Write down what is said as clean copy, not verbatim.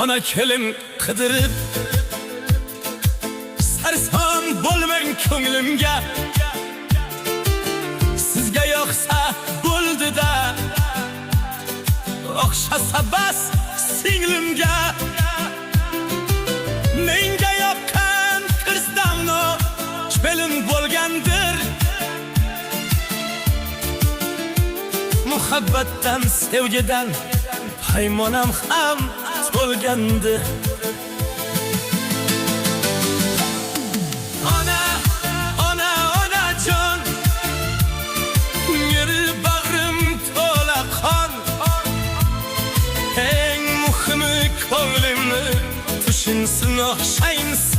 ona kelin qidirib, sarson bo'lmang ko'nglimga. Sizga yoqsa bo'ldi-da, o'xshasa bas singlimga. Menga yoqqan qirstamno chpelin bo'lgandir. Muhabbatdan, sevgidan haymonam ham to'lgandir. Ona, ona, onajon, meri bag'rim to'la qon. Eng muhimi ko'nglimni tushunsin, o'xshayinsin.